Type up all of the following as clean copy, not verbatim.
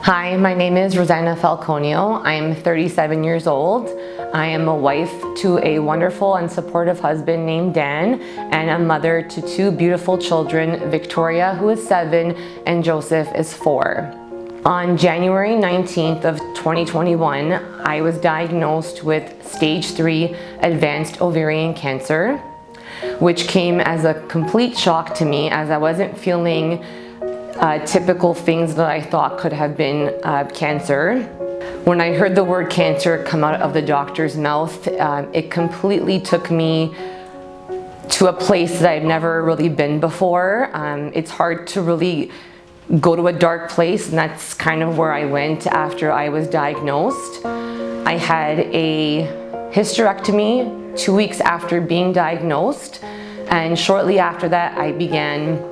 Hi, my name is Rosanna Falconio. I am 37 years old. I am a wife to a wonderful and supportive husband named Dan, and a mother to two beautiful children, Victoria, who is 7, and Joseph is 4. On January 19th of 2021, I was diagnosed with stage 3 advanced ovarian cancer, which came as a complete shock to me as I wasn't feeling typical things that I thought could have been cancer. When I heard the word cancer come out of the doctor's mouth, it completely took me to a place that I've never really been before. It's hard to really go to a dark place, and that's kind of where I went after I was diagnosed. I had a hysterectomy 2 weeks after being diagnosed, and shortly after that I began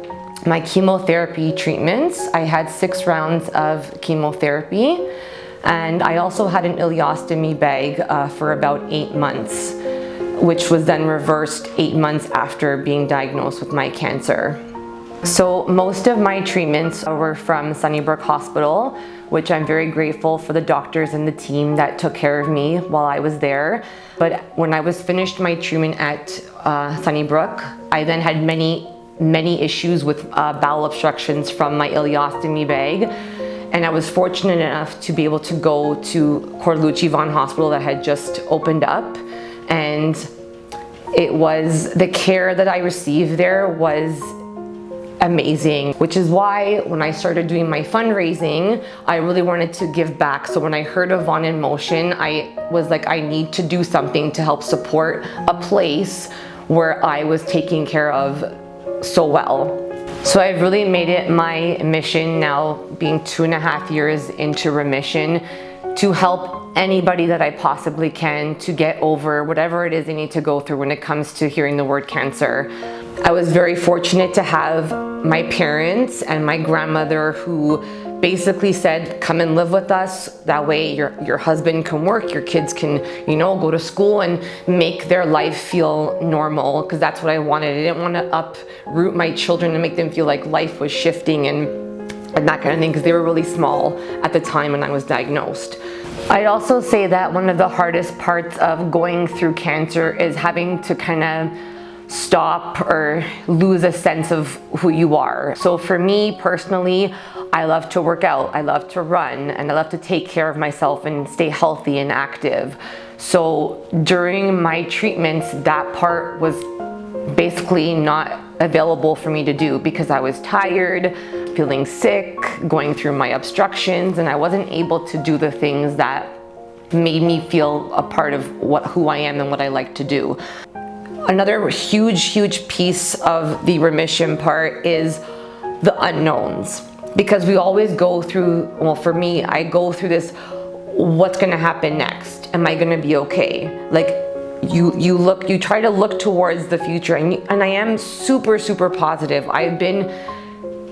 my chemotherapy treatments. I had 6 rounds of chemotherapy, and I also had an ileostomy bag for about 8 months, which was then reversed 8 months after being diagnosed with my cancer. So most of my treatments were from Sunnybrook Hospital, which I'm very grateful for the doctors and the team that took care of me while I was there. But when I was finished my treatment at Sunnybrook, I then had many issues with bowel obstructions from my ileostomy bag, and I was fortunate enough to be able to go to Vaughan Hospital that had just opened up, and it was the care that I received there was amazing, which is why when I started doing my fundraising, I really wanted to give back. So when I heard of Vaughan in Motion, I was like, I need to do something to help support a place where I was taken care of so well. So I've really made it my mission now, being 2.5 years into remission, to help anybody that I possibly can to get over whatever it is they need to go through when it comes to hearing the word cancer. I was very fortunate to have my parents and my grandmother who basically said, come and live with us. That way your husband can work, your kids can, go to school and make their life feel normal, because that's what I wanted. I didn't want to uproot my children and make them feel like life was shifting and that kind of thing, because they were really small at the time when I was diagnosed. I'd also say that one of the hardest parts of going through cancer is having to kind of stop or lose a sense of who you are. So for me personally, I love to work out, I love to run, and I love to take care of myself and stay healthy and active. So during my treatments, that part was basically not available for me to do because I was tired, feeling sick, going through my obstructions, and I wasn't able to do the things that made me feel a part of who I am and what I like to do. Another huge piece of the remission part is the unknowns, because we always go through, well, for me, I go through this, what's gonna happen next? Am I gonna be okay? Like, you try to look towards the future, and I am super positive. I've been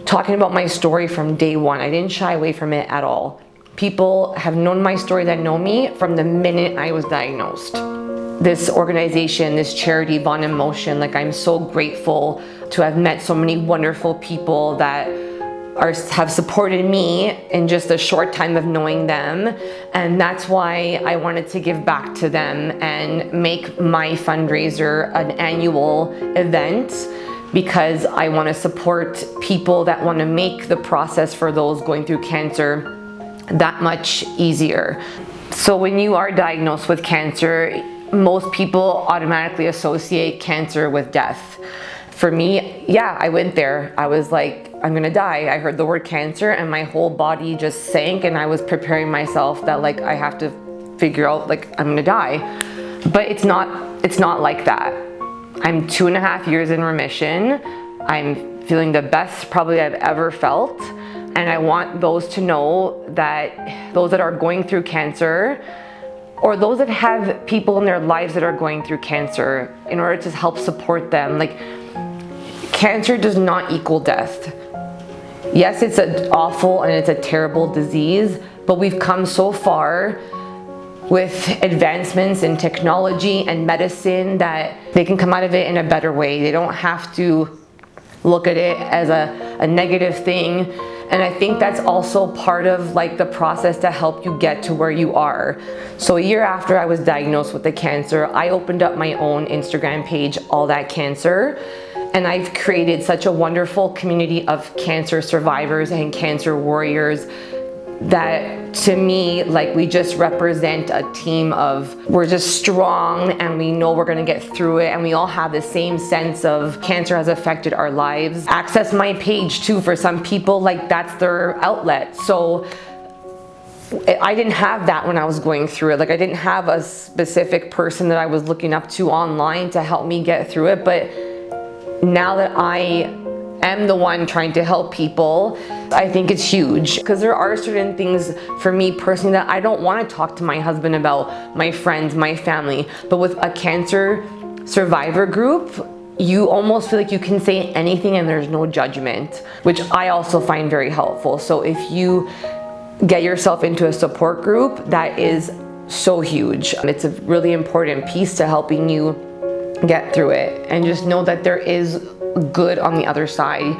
talking about my story from day one. I didn't shy away from it at all. People have known my story that know me from the minute I was diagnosed. This organization, this charity, Vaughan in Motion, like, I'm so grateful to have met so many wonderful people that have supported me in just a short time of knowing them. And that's why I wanted to give back to them and make my fundraiser an annual event, because I want to support people that want to make the process for those going through cancer that much easier. So when you are diagnosed with cancer, most people automatically associate cancer with death. For me, yeah, I went there. I was like, I'm gonna die. I heard the word cancer and my whole body just sank, and I was preparing myself that, like, I have to figure out, like, I'm gonna die. But it's not like that. I'm 2.5 years in remission. I'm feeling the best probably I've ever felt. And I want those to know that those that are going through cancer, or those that have people in their lives that are going through cancer, in order to help support them, like, cancer does not equal death. Yes, it's an awful and it's a terrible disease, but we've come so far with advancements in technology and medicine that they can come out of it in a better way. They don't have to look at it as a negative thing. And I think that's also part of like the process to help you get to where you are. So a year after I was diagnosed with the cancer, I opened up my own Instagram page, All That Cancer. And I've created such a wonderful community of cancer survivors and cancer warriors that to me, like, we just represent a team of, we're just strong and we know we're gonna get through it, and we all have the same sense of cancer has affected our lives. Access my page too, for some people, like, that's their outlet. So I didn't have that when I was going through it. Like, I didn't have a specific person that I was looking up to online to help me get through it, but now that I am the one trying to help people, I think it's huge, because there are certain things for me personally that I don't want to talk to my husband about, my friends, my family. But with a cancer survivor group, you almost feel like you can say anything and there's no judgment, which I also find very helpful. So if you get yourself into a support group, that is so huge. It's a really important piece to helping you get through it, and just know that there is good on the other side.